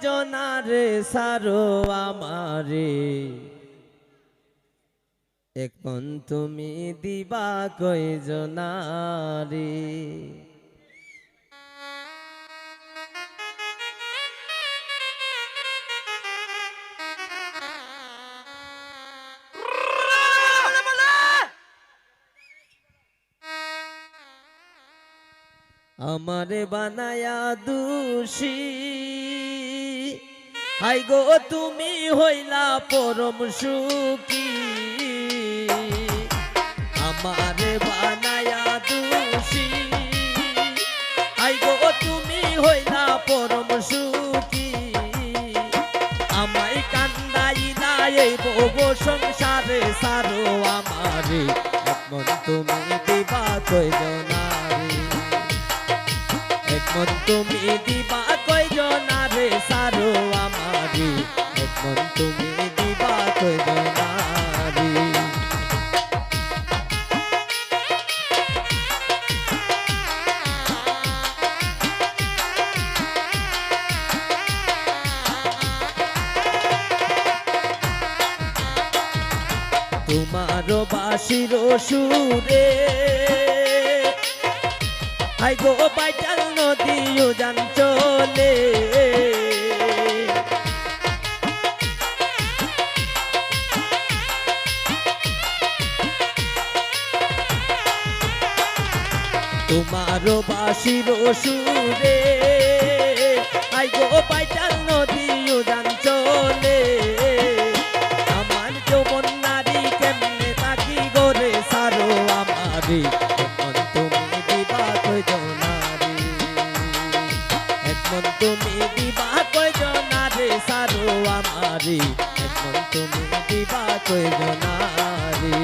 কয়জনারে সারো আমারে, এখন তুমি দিবা কয়জনারে। আমারে বানায়া দোষী, হাই গো তুমি হইলা পরম সুখী। আমারে বানায়া দোষী, হাই গো তুমি হইলা পরম সুখী। আমায় কান্দাইলা এই ভব সংসারে সারো আমারে, এখন তুমি দিবা কয়জনারে, এখন তুমি দিবা কয়জনারে সারো আমারে, এখন তুমি দিবা কয়জনারে। তোমার বাঁশির সুরে, হাই গো বাইটাল নদী উজান চলে। তোমার বাঁশির সুরে, হাই গো বাইটাল নদী উজান চলে। আমার যৌবন নারী কেমনে তাকি গোরে সারো আমারে, এখন তুমি দিবা কয়জনারে, এখন তুমি দিবা কয়জনারে সারো আমারে, এখন তুমি দিবা কয়জনারে।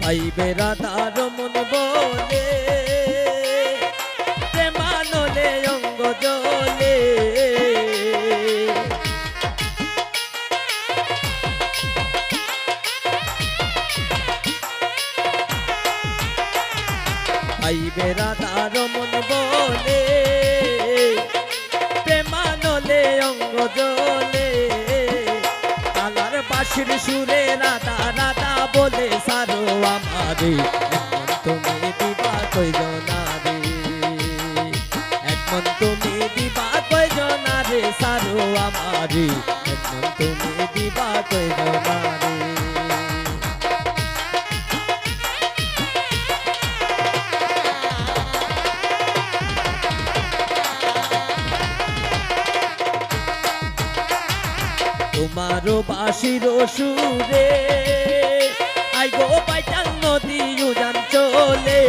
পাইবে রাধার মন বলে, প্রেমানলে অঙ্গ জলে। পাইবে রাধার মন বলে, প্রেমানলে অঙ্গ জলে। তালার বাঁশির সুরে রাধা রাধা বলে সারো আমারে, এখন তুমি দিবা কয়জনারে, এখন তুমি দিবা কয়জনারে সারো আমারে, এখন তুমি দিবা কয়জনারে। তোমার বাঁশির সুরে, আই গো বাইটাল নদী উজান চলে।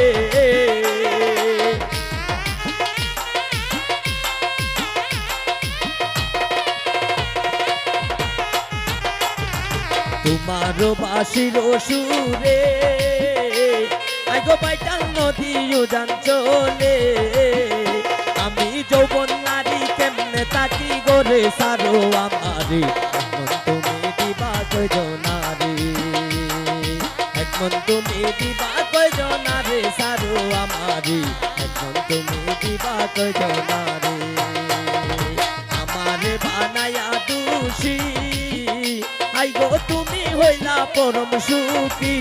তোমার বাঁশির সুরে, আই গো বাইটাল নদী উজান চলে। আমি যৌবন নারী কেমনে তাকি গোরে সারো আমারে, এখন তুমি দিবা কয়জনারে, এখন তুমি দিবা কয়জনারে সারো আমারে, এখন তুমি দিবা কয়জনারে। আমারে বানায়া দোষী, আই গো তুমি হইলা পরম সুখী।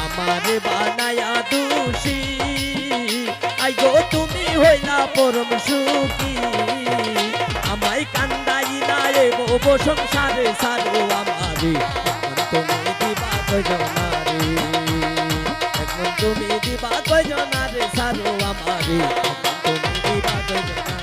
আমারে বানায়া দোষী, আই গো তুমি হইলা পরম সুখী। আমায় কান্দাইলা এই ভব সংসারে সারো আমারে, এখন তুমি দিবা কয়জনারে, এখন তুমি দিবা কয়জনারে সারো আমারে, এখন তুমি দিবা কয়জনারে।